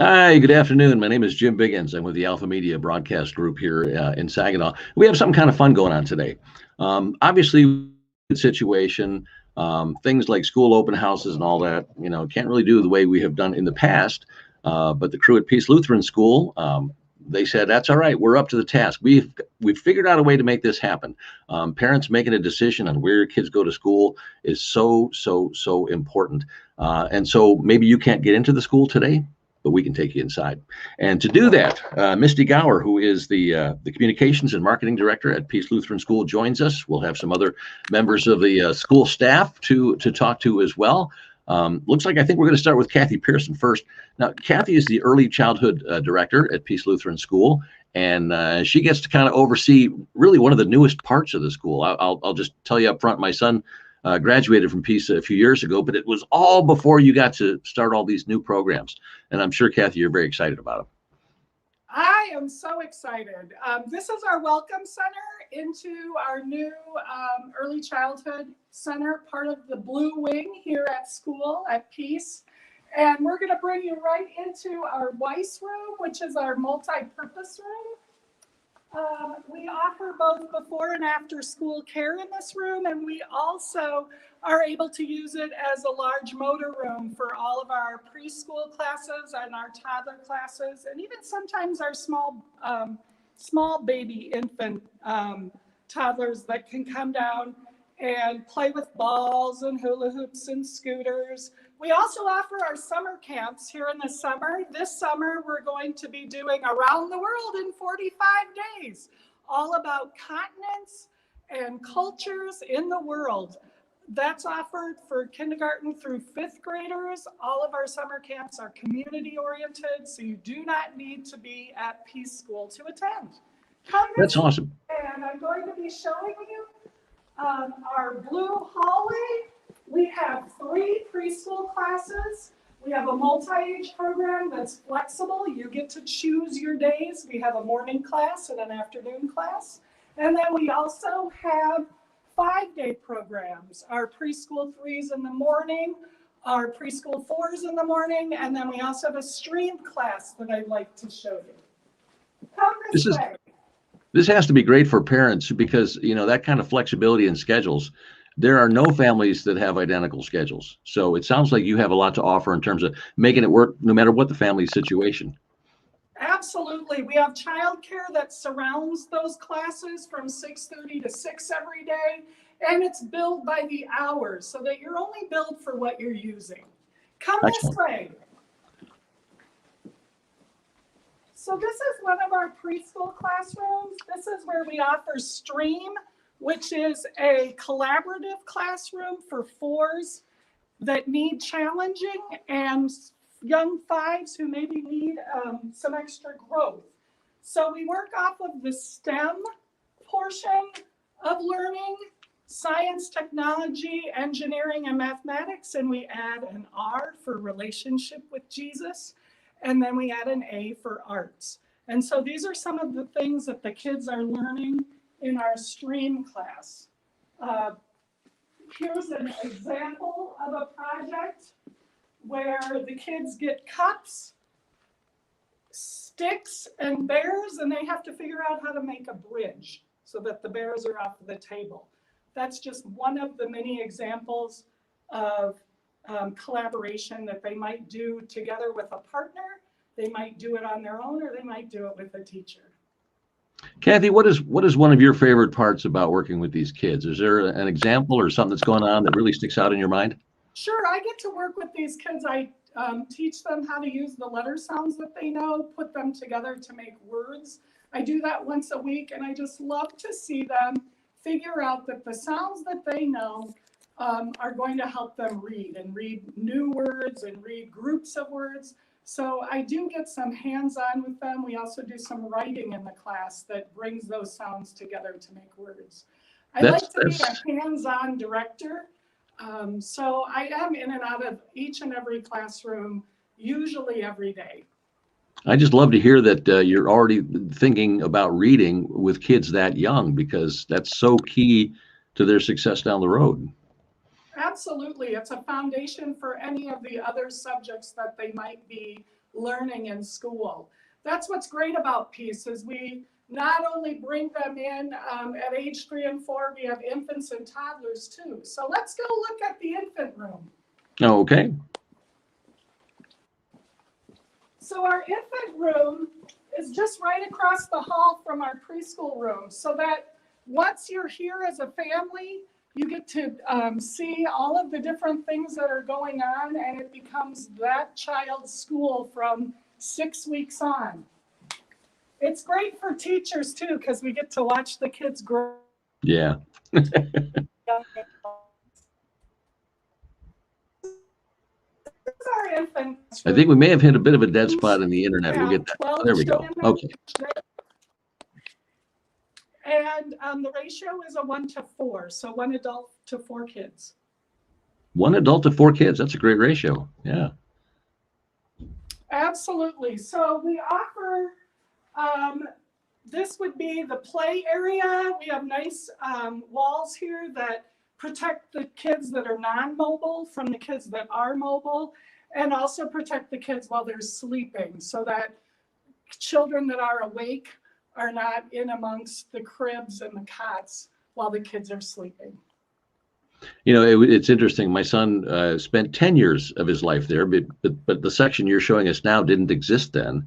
Hi, good afternoon. My name is Jim Biggins. I'm with the Alpha Media Broadcast Group here in Saginaw. We have some kind of fun going on today. Obviously, situation, things like school open houses and all that, can't really do the way we have done in the past. But the crew at Peace Lutheran School, they said that's all right. We're up to the task. We've figured out a way to make this happen. Parents making a decision on where your kids go to school is so important. And so maybe you can't get into the school today, but we can take you inside. And to do that, Misty Gower, who is the Communications and Marketing Director at Peace Lutheran School, joins us. We'll have some other members of the school staff to talk to as well. Looks like I think we're going to start with Kathy Pearson first. Now, Kathy is the Early Childhood Director at Peace Lutheran School, and she gets to kind of oversee really one of the newest parts of the school. I'll just tell you up front, my son graduated from Peace a few years ago, but it was all before you got to start all these new programs. And I'm sure, Kathy, you're very excited about them. I am so excited. This is our Welcome Center into our new Early Childhood Center, part of the Blue Wing here at school at Peace. And we're going to bring you right into our Weiss room, which is our multi-purpose room. We offer both before and after school care in this room, and we also are able to use it as a large motor room for all of our preschool classes and our toddler classes, and even sometimes our small baby infant toddlers that can come down and play with balls and hula hoops and scooters. We also offer our summer camps here in the summer. This summer, we're going to be doing Around the World in 45 days, all about continents and cultures in the world. That's offered for kindergarten through fifth graders. All of our summer camps are community oriented, so you do not need to be at Peace School to attend. That's awesome. And I'm going to be showing you our blue hallway. We have 3 preschool classes. We have a multi-age program that's flexible. You get to choose your days. We have a morning class and an afternoon class. And then we also have 5-day programs. Our preschool 3s in the morning, our preschool 4s in the morning, and then we also have a streamed class that I'd like to show you. Come this way. This has to be great for parents because, that kind of flexibility in schedules. There are no families that have identical schedules. So it sounds like you have a lot to offer in terms of making it work no matter what the family situation. Absolutely. We have childcare that surrounds those classes from 6:30 to 6 every day. And it's billed by the hours so that you're only billed for what you're using. Come this way. So this is one of our preschool classrooms. This is where we offer Stream, which is a collaborative classroom for 4s that need challenging and young 5s who maybe need some extra growth. So we work off of the STEM portion of learning, science, technology, engineering, and mathematics, and we add an R for relationship with Jesus, and then we add an A for arts. And so these are some of the things that the kids are learning in our Stream class. Here's an example of a project where the kids get cups, sticks, and bears, and they have to figure out how to make a bridge so that the bears are off the table. That's just one of the many examples of collaboration that they might do together with a partner. They might do it on their own, or they might do it with a teacher. Kathy, what is one of your favorite parts about working with these kids? Is there an example or something that's going on that really sticks out in your mind? Sure, I get to work with these kids. I teach them how to use the letter sounds that they know, put them together to make words. I do that once a week, and I just love to see them figure out that the sounds that they know are going to help them read new words and read groups of words. So I do get some hands-on with them. We also do some writing in the class that brings those sounds together to make words. I like to be a hands-on director. So I am in and out of each and every classroom, usually every day. I just love to hear that you're already thinking about reading with kids that young, because that's so key to their success down the road. Absolutely. It's a foundation for any of the other subjects that they might be learning in school. That's what's great about Peace, is we not only bring them in at age 3 and 4, we have infants and toddlers too. So let's go look at the infant room. Okay. So our infant room is just right across the hall from our preschool room, so that once you're here as a family, you get to see all of the different things that are going on, and it becomes that child's school from 6 weeks on. It's great for teachers too, because we get to watch the kids grow. Yeah. I think we may have hit a bit of a dead spot in the internet. We'll get that. Oh, there we go. Okay. And the ratio is a 1 to 4, so 1 adult to 4 kids. 1 adult to 4 kids. That's a great ratio. Yeah. Absolutely. So we offer, this would be the play area. We have nice walls here that protect the kids that are non-mobile from the kids that are mobile, and also protect the kids while they're sleeping, so that children that are awake are not in amongst the cribs and the cots while the kids are sleeping. You know, it's interesting. My son spent 10 years of his life there, but the section you're showing us now didn't exist then.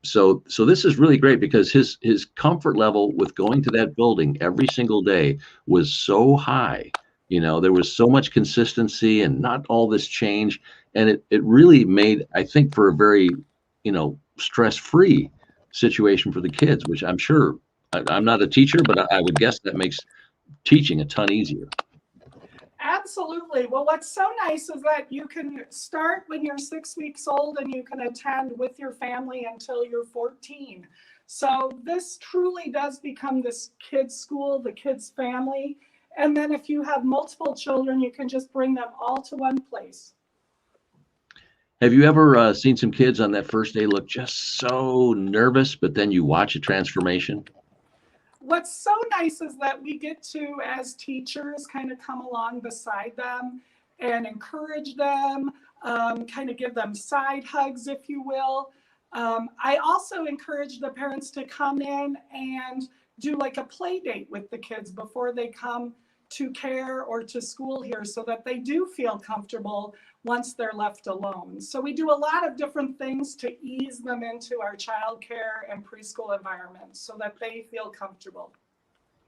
So this is really great, because his comfort level with going to that building every single day was so high. You know, there was so much consistency and not all this change. And it really made, I think, for a very, you know, stress-free situation for the kids, which I'm sure, I'm not a teacher, but I would guess that makes teaching a ton easier. Absolutely. Well, what's so nice is that you can start when you're 6 weeks old, and you can attend with your family until you're 14. So this truly does become this kids' school, the kids' family. And then if you have multiple children, you can just bring them all to one place. Have you ever seen some kids on that first day look just so nervous, but then you watch a transformation? What's so nice is that we get to, as teachers, kind of come along beside them and encourage them, kind of give them side hugs, if you will. I also encourage the parents to come in and do like a play date with the kids before they come to care or to school here, so that they do feel comfortable once they're left alone. So we do a lot of different things to ease them into our childcare and preschool environments so that they feel comfortable.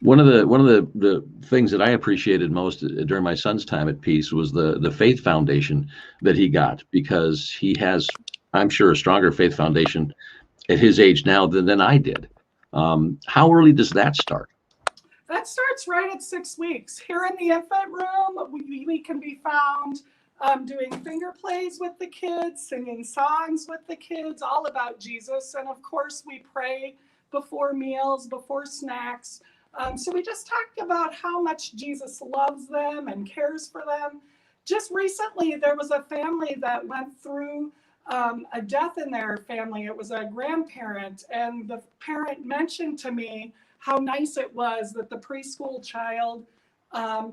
One of the things that I appreciated most during my son's time at Peace was the faith foundation that he got, because he has, I'm sure, a stronger faith foundation at his age now than I did. How early does that start? That starts right at 6 weeks. Here in the infant room, we can be found doing finger plays with the kids, singing songs with the kids, all about Jesus. And of course, we pray before meals, before snacks. So we just talked about how much Jesus loves them and cares for them. Just recently, there was a family that went through a death in their family. It was a grandparent, and the parent mentioned to me how nice it was that the preschool child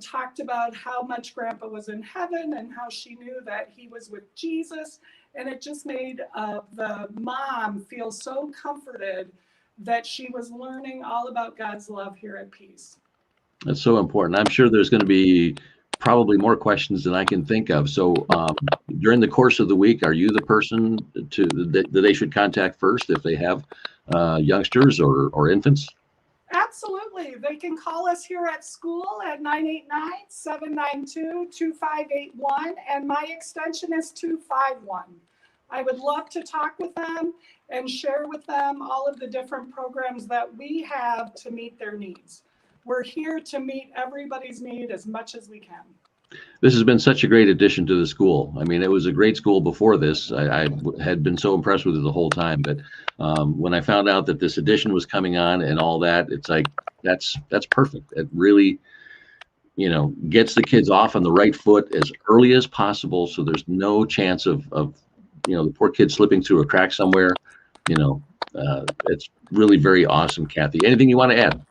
talked about how much Grandpa was in heaven and how she knew that he was with Jesus. And it just made the mom feel so comforted that she was learning all about God's love here at Peace. That's so important. I'm sure there's going to be probably more questions than I can think of. So during the course of the week, are you the person that they should contact first if they have youngsters or infants? Absolutely. They can call us here at school at 989-792-2581, and my extension is 251. I would love to talk with them and share with them all of the different programs that we have to meet their needs. We're here to meet everybody's need as much as we can. This has been such a great addition to the school. I mean, it was a great school before this. I had been so impressed with it the whole time, but when I found out that this addition was coming on and all that, it's like, that's perfect. It really, you know, gets the kids off on the right foot as early as possible, so there's no chance of you know, the poor kid slipping through a crack somewhere. You know, it's really very awesome, Kathy. Anything you want to add?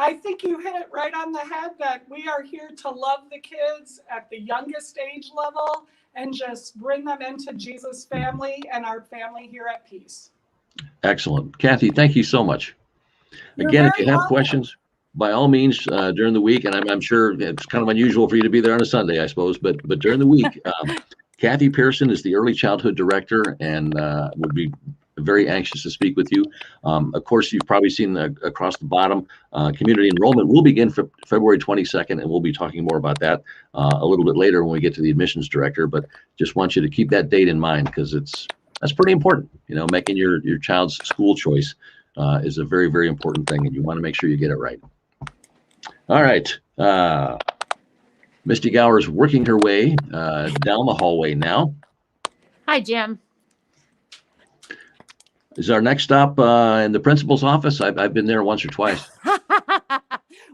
I think you hit it right on the head that we are here to love the kids at the youngest age level and just bring them into Jesus' family and our family here at Peace. Excellent. Kathy, thank you so much. You're Again, if very you have welcome. questions, by all means, during the week, and I'm sure it's kind of unusual for you to be there on a Sunday, I suppose, but during the week, Kathy Pearson is the early childhood director and would be very anxious to speak with you. Of course, you've probably seen across the bottom, community enrollment will begin February 22nd, and we'll be talking more about that a little bit later when we get to the admissions director. But just want you to keep that date in mind because that's pretty important. You know, making your child's school choice is a very, very important thing, and you want to make sure you get it right. All right. Misty Gower's working her way down the hallway now. Hi, Jim. Is our next stop in the principal's office? I've been there once or twice.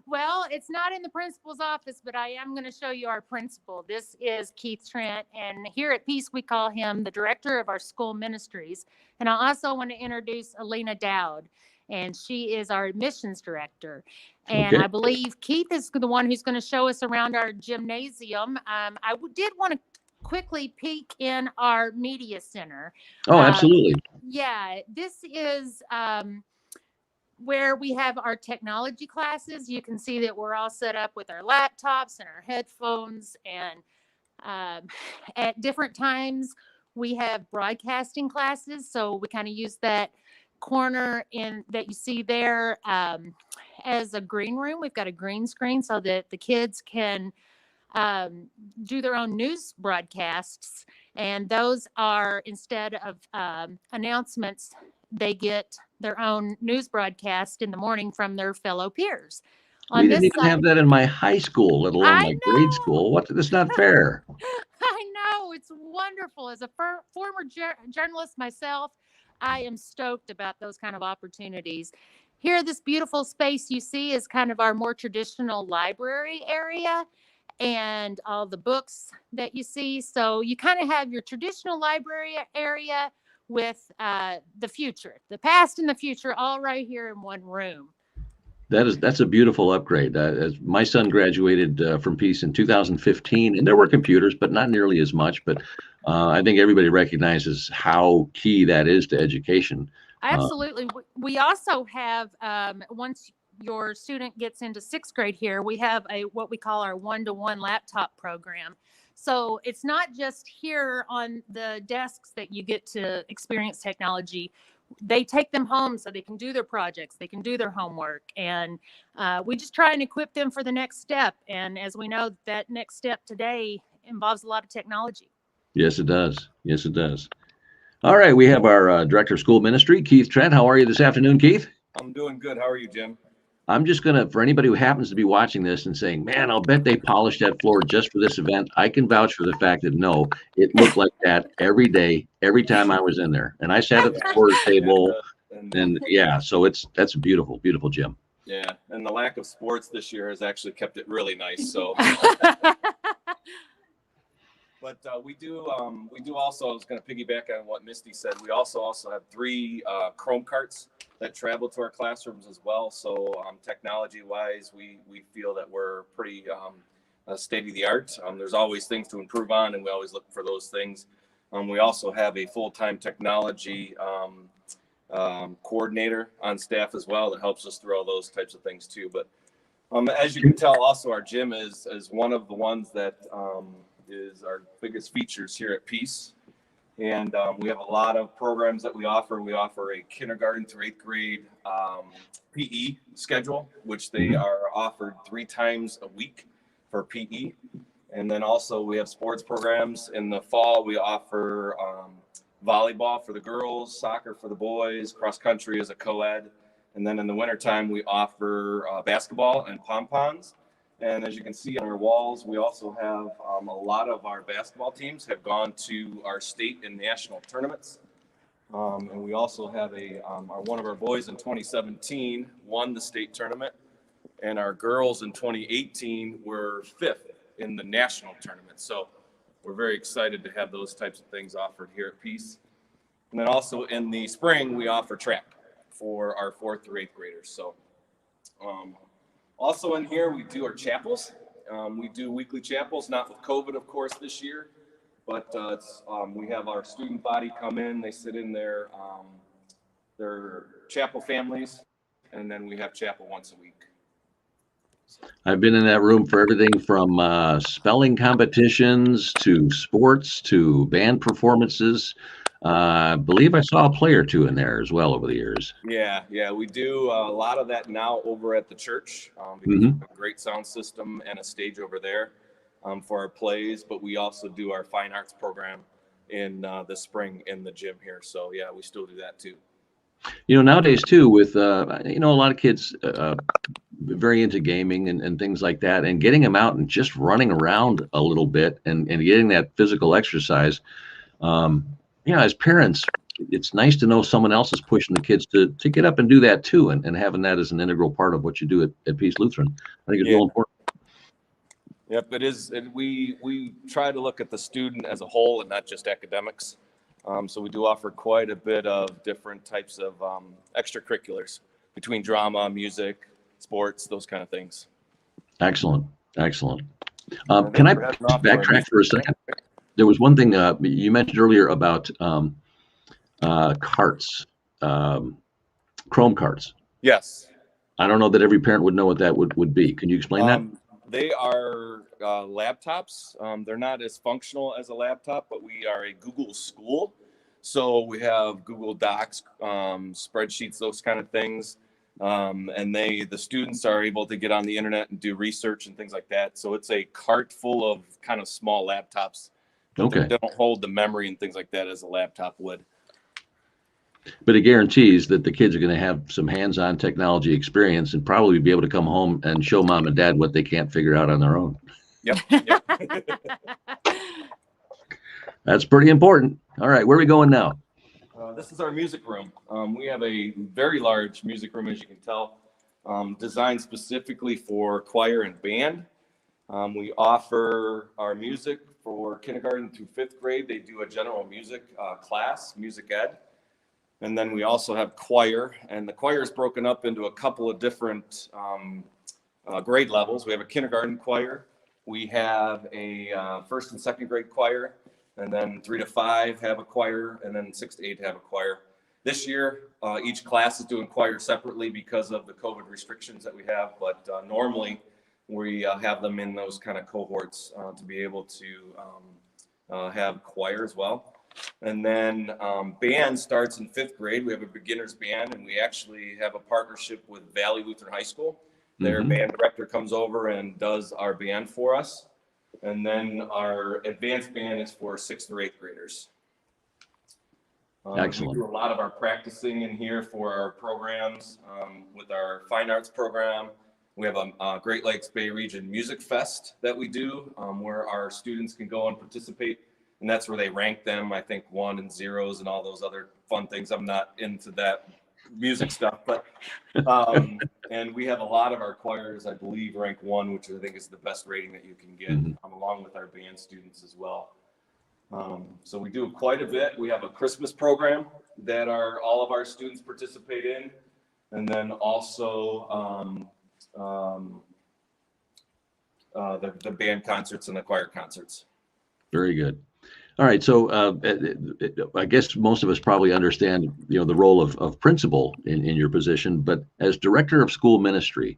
Well, it's not in the principal's office, but I am going to show you our principal. This is Keith Trent, and here at Peace, we call him the director of our school ministries. And I also want to introduce Alina Dowd, and she is our admissions director. And Okay. I believe Keith is the one who's going to show us around our gymnasium. I did want to quickly peek in our media center. Oh, absolutely. Yeah, this is where we have our technology classes. You can see that we're all set up with our laptops and our headphones, and at different times we have broadcasting classes. So we kind of use that corner in that you see there as a green room. We've got a green screen so that the kids can do their own news broadcasts, and those are, instead of announcements, they get their own news broadcast in the morning from their fellow peers. We didn't even have that in my high school, let alone my grade school. That's not fair. I know, it's wonderful. As a former journalist myself, I am stoked about those kind of opportunities. Here, this beautiful space you see is kind of our more traditional library area, and all the books that you see. So you kind of have your traditional library area with the future, the past and the future, all right here in one room. That's a beautiful upgrade. As my son graduated from Peace in 2015, and there were computers, but not nearly as much. But I think everybody recognizes how key that is to education. Absolutely. We also have, once your student gets into 6th grade here, we have what we call our 1-to-1 laptop program. So it's not just here on the desks that you get to experience technology. They take them home so they can do their projects, they can do their homework, and we just try and equip them for the next step. And as we know, that next step today involves a lot of technology. Yes, it does. Yes, it does. All right, we have our director of school ministry, Keith Trent. How are you this afternoon, Keith? I'm doing good. How are you, Jim? I'm just going to, for anybody who happens to be watching this and saying, man, I'll bet they polished that floor just for this event, I can vouch for the fact that no, it looked like that every day, every time I was in there. And I sat at the quarters table, and yeah, so that's a beautiful, beautiful gym. Yeah, and the lack of sports this year has actually kept it really nice. So, but we do also, I was going to piggyback on what Misty said. We also have 3 Chrome carts that travel to our classrooms as well. So technology wise, we feel that we're pretty state of the art. There's always things to improve on, and we always look for those things. We also have a full-time technology coordinator on staff as well that helps us through all those types of things too. But as you can tell, also our gym is one of the ones that is our biggest features here at Peace. And we have a lot of programs that we offer. We offer a kindergarten through 8th grade PE schedule, which they are offered 3 times a week for PE. And then also we have sports programs. In the fall, we offer volleyball for the girls, soccer for the boys, cross country as a co-ed. And then in the wintertime, we offer basketball and pom-poms. And as you can see on our walls, we also have a lot of our basketball teams have gone to our state and national tournaments. And we also have one of our boys in 2017 won the state tournament, and our girls in 2018 were 5th in the national tournament. So we're very excited to have those types of things offered here at Peace. And then also in the spring, we offer track for our 4th through 8th graders. So Also in here, we do our chapels. We do weekly chapels, not with COVID, of course, this year, but we have our student body come in. They sit in their chapel families, and then we have chapel once a week. I've been in that room for everything from spelling competitions to sports to band performances. I believe I saw a play or two in there as well over the years. Yeah, we do a lot of that now over at the church because we have a great sound system and a stage over there for our plays, but we also do our fine arts program in the spring in the gym here. So yeah, we still do that too. Nowadays too, with a lot of kids very into gaming and things like that, and getting them out and just running around a little bit and getting that physical exercise. As parents, it's nice to know someone else is pushing the kids to get up and do that too, and having that as an integral part of what you do at Peace Lutheran. I think it's real important. Yep, it is. And we try to look at the student as a whole and not just academics. So we do offer quite a bit of different types of extracurriculars between drama, music, sports, those kind of things. Excellent. Can I backtrack for a second? There was one thing you mentioned earlier about carts, Chrome carts. Yes. I don't know that every parent would know what that would be. Can you explain that? They are laptops. They're not as functional as a laptop, but we are a Google school. So we have Google Docs, spreadsheets, those kind of things. And the students are able to get on the internet and do research and things like that. So it's a cart full of kind of small laptops. Okay. They don't hold the memory and things like that as a laptop would. But it guarantees that the kids are going to have some hands-on technology experience and probably be able to come home and show mom and dad what they can't figure out on their own. Yep. That's pretty important. All right, where are we going now? This is our music room. We have a very large music room, as you can tell, designed specifically for choir and band. We offer our music for kindergarten through 5th grade. They do a general music class, music ed. And then we also have choir, and the choir is broken up into a couple of different grade levels. We have a kindergarten choir. We have a 1st and 2nd grade choir, and then 3 to 5 have a choir, and then 6 to 8 have a choir. This year, each class is doing choir separately because of the COVID restrictions that we have, but normally we have them in those kind of cohorts to be able to have choir as well. And then band starts in 5th grade. We have a beginner's band, and we actually have a partnership with Valley Lutheran High School. Their band director comes over and does our band for us. And then our advanced band is for 6th or 8th graders. Excellent. We do a lot of our practicing in here for our programs with our fine arts program. We have a Great Lakes Bay Region Music Fest that we do where our students can go and participate. And that's where they rank them, I think, 1 and 0s and all those other fun things. I'm not into that music stuff, but and we have a lot of our choirs, I believe, rank 1, which I think is the best rating that you can get, along with our band students as well. So we do quite a bit. We have a Christmas program that all of our students participate in, and then also the band concerts and the choir concerts. Very good. All right, so I guess most of us probably understand, the role of principal in your position, but as director of school ministry,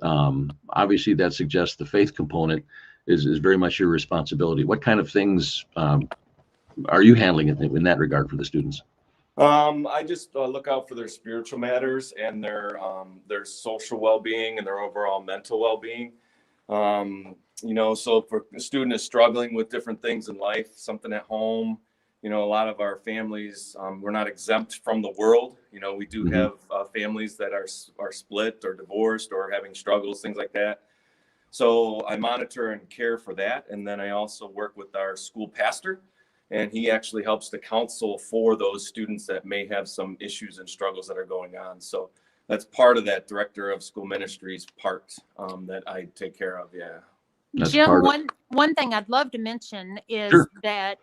obviously that suggests the faith component is very much your responsibility. What kind of things are you handling in that regard for the students? I just look out for their spiritual matters and their social well-being and their overall mental well-being. So if a student is struggling with different things in life, something at home, a lot of our families, we're not exempt from the world. We do have families that are split or divorced or having struggles, things like that. So I monitor and care for that. And then I also work with our school pastor, and he actually helps to counsel for those students that may have some issues and struggles that are going on. So that's part of that director of school ministries part that I take care of. Yeah. That's Jim, part one thing I'd love to mention is Sure. that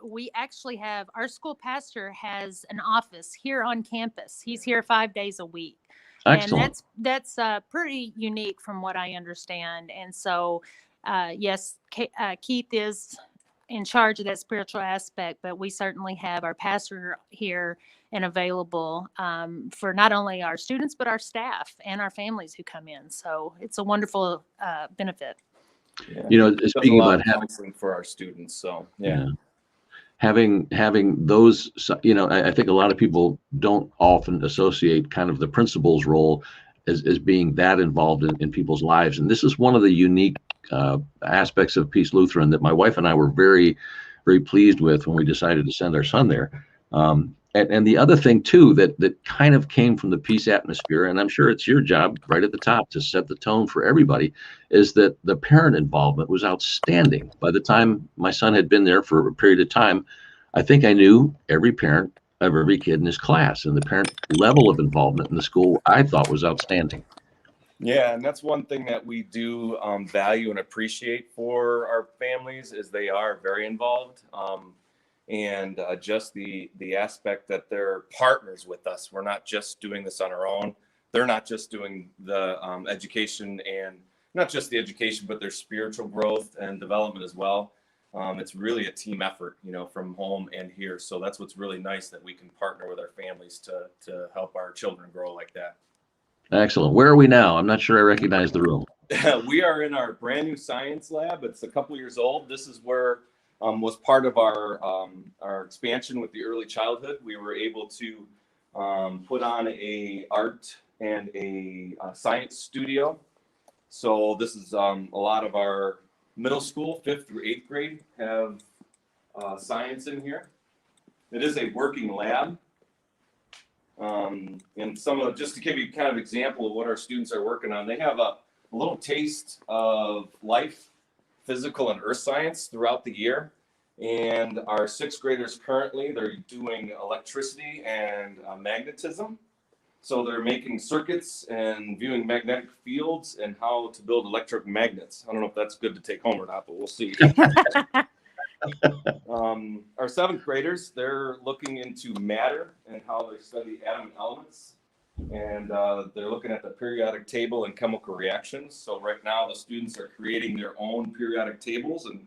we actually have, our school pastor has an office here on campus. He's here 5 days a week. Excellent. And that's pretty unique from what I understand. And so, yes, Keith is in charge of that spiritual aspect, but we certainly have our pastor here and available for not only our students, but our staff and our families who come in. So it's a wonderful benefit. Yeah. You know, Does a speaking lot about of counseling for our students. So yeah. having those, you know, I think a lot of people don't often associate kind of the principal's role as being that involved in people's lives. And this is one of the unique aspects of Peace Lutheran that my wife and I were very, very pleased with when we decided to send our son there. And the other thing too that kind of came from the peace atmosphere, and I'm sure it's your job right at the top to set the tone for everybody, is that the parent involvement was outstanding. By the time my son had been there for a period of time, I think I knew every parent of every kid in his class, and the parent level of involvement in the school I thought was outstanding. Yeah, and that's one thing that we do value and appreciate for our families is they are very involved. And just the aspect that they're partners with us. We're not just doing this on our own. They're not just doing the education, and not just the education, but their spiritual growth and development as well. It's really a team effort, you know, from home and here. So that's what's really nice, that we can partner with our families to help our children grow like that. Excellent. Where are we now? I'm not sure I recognize the room. We are in our brand new science lab. It's a couple years old. This is where was part of our expansion with the early childhood. We were able to put on a art and a science studio. So this is a lot of our middle school, 5th through 8th grade, have science in here. It is a working lab. And some of, just to give you kind of example of what our students are working on, they have a little taste of life, physical and earth science throughout the year. And our 6th graders currently, they're doing electricity and magnetism. So they're making circuits and viewing magnetic fields and how to build electric magnets. I don't know if that's good to take home or not, but we'll see. Our 7th graders, they're looking into matter and how they study atom elements. And they're looking at the periodic table and chemical reactions. So right now the students are creating their own periodic tables and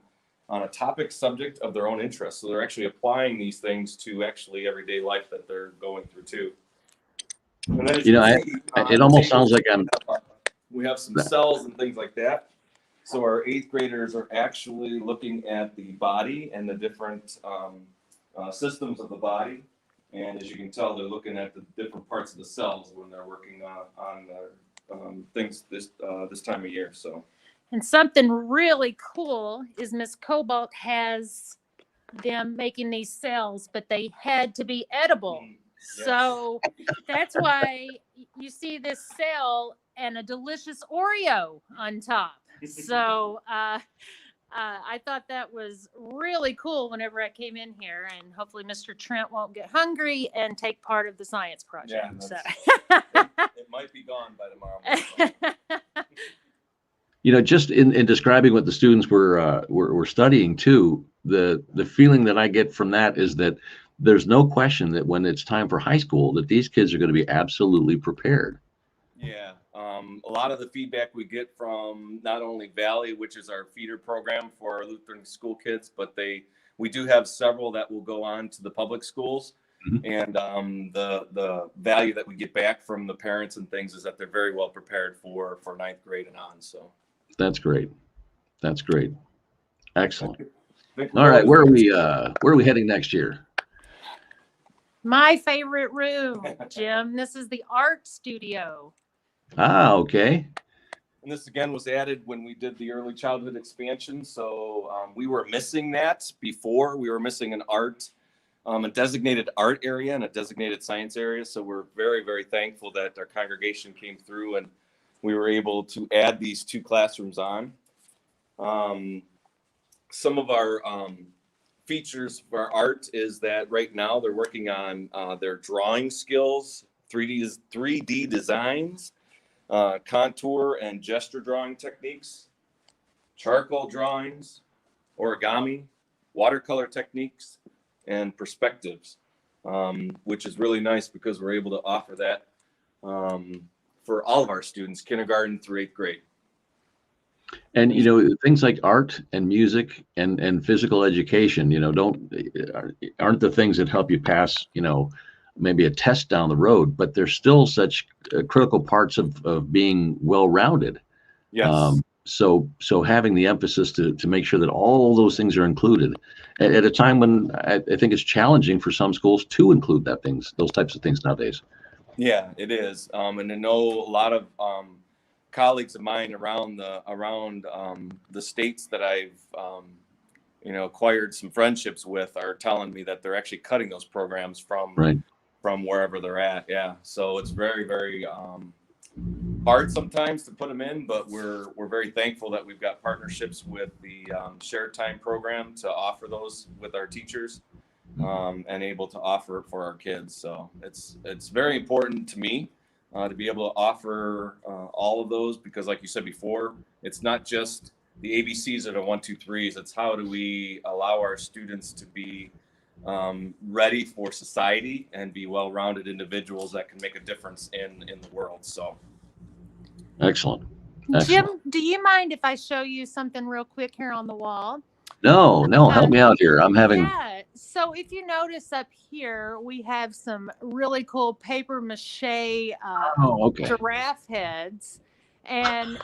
on a topic subject of their own interest. So they're actually applying these things to actually everyday life that they're going through too. And then You know, it almost sounds like we have some cells and things like that. So our 8th graders are actually looking at the body and the different systems of the body. And as you can tell, they're looking at the different parts of the cells when they're working on things this time of year. So, and something really cool is Miss Cobalt has them making these cells, but they had to be edible. Yes. So that's why you see this cell and a delicious Oreo on top. So I thought that was really cool whenever I came in here, and hopefully Mr. Trent won't get hungry and take part of the science project. Yeah, it might be gone by tomorrow. You know, just in describing what the students were studying too, the feeling that I get from that is that there's no question that when it's time for high school, that these kids are going to be absolutely prepared. Yeah. A lot of the feedback we get from not only Valley, which is our feeder program for our Lutheran school kids, but we do have several that will go on to the public schools. Mm-hmm. And the value that we get back from the parents and things is that they're very well prepared for 9th grade and on. So that's great. That's great. Excellent. All right, where are we heading next year? My favorite room, Jim. This is the art studio. Ah, okay. And this again was added when we did the early childhood expansion. So we were missing that before. We were missing an art, a designated art area and a designated science area. So we're very, very thankful that our congregation came through and we were able to add these 2 classrooms on. Some of our features for art is that right now they're working on their drawing skills, 3D designs, contour and gesture drawing techniques, charcoal drawings, origami, watercolor techniques, and perspectives, which is really nice because we're able to offer that for all of our students, kindergarten through 8th grade. And things like art and music and physical education, aren't the things that help you pass, maybe a test down the road, but they're still such critical parts of being well-rounded. Yes. So having the emphasis to make sure that all those things are included at a time when I think it's challenging for some schools to include those types of things nowadays. Yeah, it is. And I know a lot of colleagues of mine around the states that I've acquired some friendships with are telling me that they're actually cutting those programs from wherever they're at. Yeah, so it's very, very hard sometimes to put them in, but we're very thankful that we've got partnerships with the shared time program to offer those with our teachers, and able to offer it for our kids. So it's very important to me to be able to offer all of those, because like you said before, it's not just the ABCs or the 1, 2, 3s. It's how do we allow our students to be ready for society and be well-rounded individuals that can make a difference in the world. So excellent. Jim, do you mind if I show you something real quick here on the wall? No, help me out here. I'm having. Yeah. So if you notice up here, we have some really cool paper mache giraffe heads, and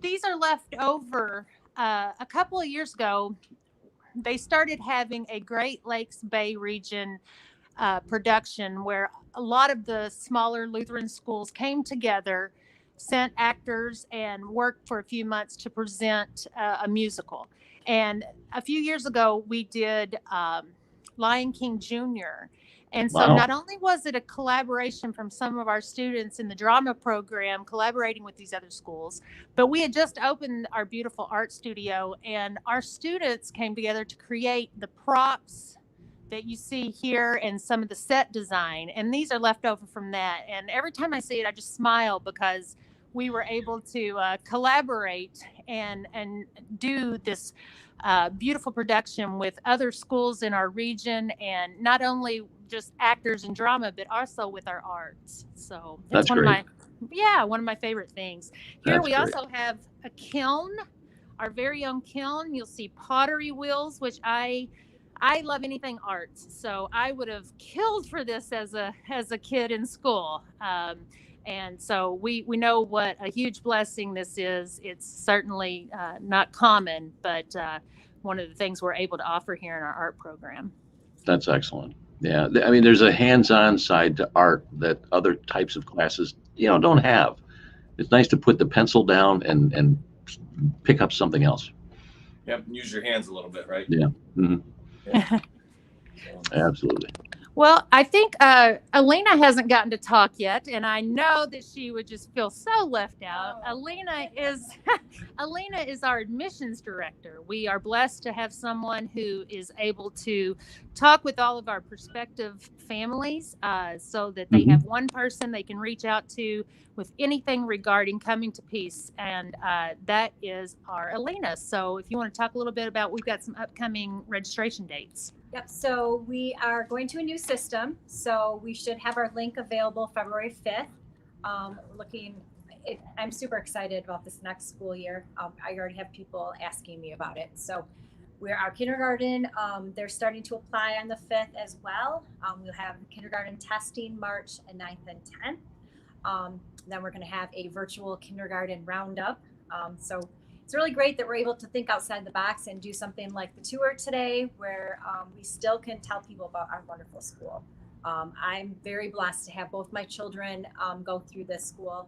these are left over. A couple of years ago, they started having a Great Lakes Bay region production where a lot of the smaller Lutheran schools came together, sent actors, and worked for a few months to present a musical. And a few years ago, we did Lion King Jr. And so not only was it a collaboration from some of our students in the drama program collaborating with these other schools, but we had just opened our beautiful art studio, and our students came together to create the props that you see here and some of the set design. And these are left over from that. And every time I see it, I just smile, because we were able to collaborate and do this beautiful production with other schools in our region, and not only just actors and drama, but also with our arts. So it's one of my favorite things. Here we also have a kiln, our very own kiln. You'll see pottery wheels, which I love anything arts, so I would have killed for this as a kid in school. And so we know what a huge blessing this is. It's certainly not common, but one of the things we're able to offer here in our art program. That's excellent. Yeah, I mean, there's a hands-on side to art that other types of classes, don't have. It's nice to put the pencil down and pick up something else. Yep, use your hands a little bit, right? Yeah. Mm-hmm. Yeah. Absolutely. Well, I think Alina hasn't gotten to talk yet, and I know that she would just feel so left out. Alina is our admissions director. We are blessed to have someone who is able to talk with all of our prospective families, so that they have one person they can reach out to with anything regarding coming to Peace, and that is our Alina. So if you want to talk a little bit about, we've got some upcoming registration dates. Yep, so we are going to a new system, so we should have our link available February 5th. I'm super excited about this next school year. I already have people asking me about it. So our kindergarten, they're starting to apply on the 5th as well. We'll have kindergarten testing March 9th and 10th. Then we're going to have a virtual kindergarten roundup. So it's really great that we're able to think outside the box and do something like the tour today, where we still can tell people about our wonderful school. I'm very blessed to have both my children go through this school,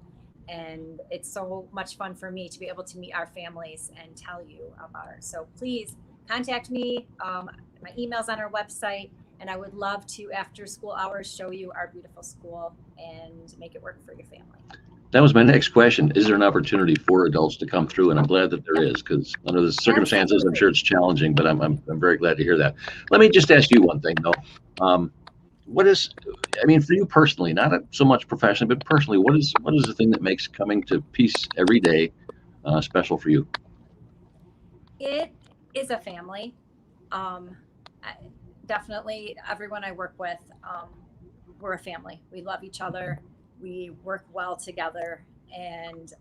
and it's so much fun for me to be able to meet our families and tell you about it. So please contact me. My email's on our website, and I would love to, after school hours, show you our beautiful school and make it work for your family. That was my next question. Is there an opportunity for adults to come through? And I'm glad that there is, because under the circumstances, absolutely, I'm sure it's challenging, but I'm very glad to hear that. Let me just ask you one thing, though. For you personally, not so much professionally, but personally, what is the thing that makes coming to Peace every day special for you? It is a family. Definitely everyone I work with, we're a family. We love each other. We work well together, and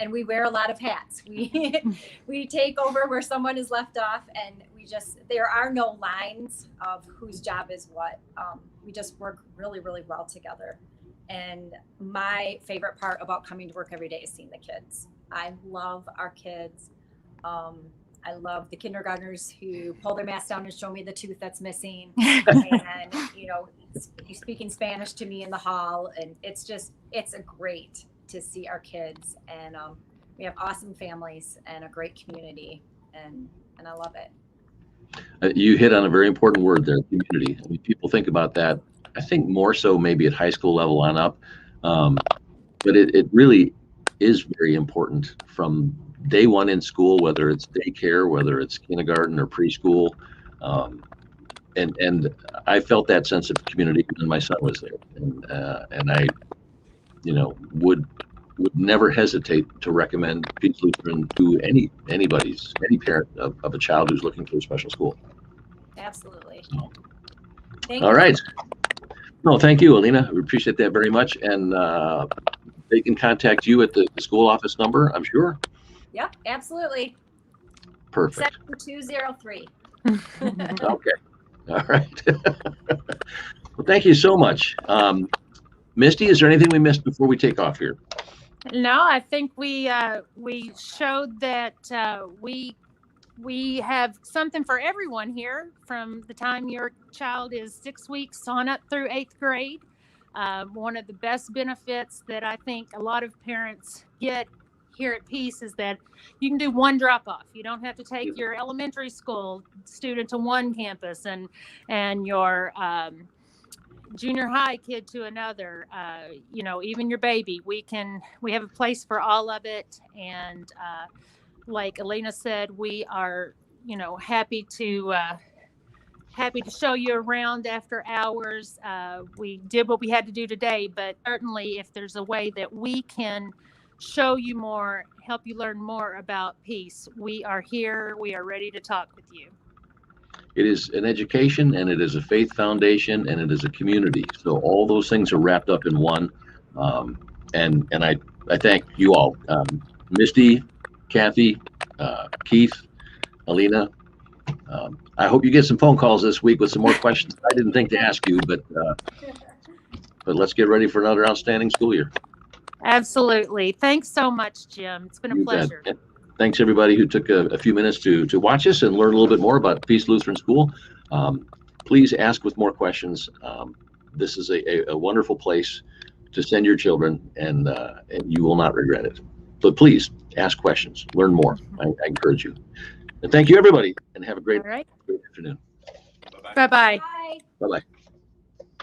we wear a lot of hats. We take over where someone is left off, and there are no lines of whose job is what. We just work really, really well together. And my favorite part about coming to work every day is seeing the kids. I love our kids. I love the kindergartners who pull their mask down and show me the tooth that's missing, and speaking Spanish to me in the hall, and it's a great to see our kids, and we have awesome families and a great community, and I love it. You hit on a very important word there, community. I mean, people think about that, I think more so maybe at high school level on up, but it really is very important from day one in school, whether it's daycare, whether it's kindergarten or preschool. And I felt that sense of community when my son was there. And I, would never hesitate to recommend Peace Lutheran to any parent of a child who's looking for a special school. Absolutely. So, Thank all you. right. No, thank you, Alina. We appreciate that very much. And they can contact you at the school office number, I'm sure. Yep, absolutely. Perfect. 7203. Okay. All right. Well, thank you so much. Misty, is there anything we missed before we take off here? No, I think we showed that we have something for everyone here from the time your child is 6 weeks on up through 8th grade. One of the best benefits that I think a lot of parents get here at Peace is that you can do one drop off. You don't have to take your elementary school student to one campus and your junior high kid to another, even your baby. We have a place for all of it. And like Alina said, we are, happy to show you around after hours. We did what we had to do today, but certainly if there's a way that we can show you more, help you learn more about Peace, we are here. We are ready to talk with you. It is an education, and it is a faith foundation, and it is a community. So all those things are wrapped up in one. And I thank you all, Misty, Kathy, Keith, Alina. I hope you get some phone calls this week with some more questions I didn't think to ask you, but let's get ready for another outstanding school year. Absolutely. Thanks so much, Jim. It's been a pleasure. Thanks everybody who took a few minutes to watch us and learn a little bit more about Peace Lutheran School. Please ask with more questions. This is a wonderful place to send your children, and you will not regret it. But please ask questions, learn more. I encourage you. And thank you everybody, and have a great afternoon. Bye-bye. Bye. Bye-bye.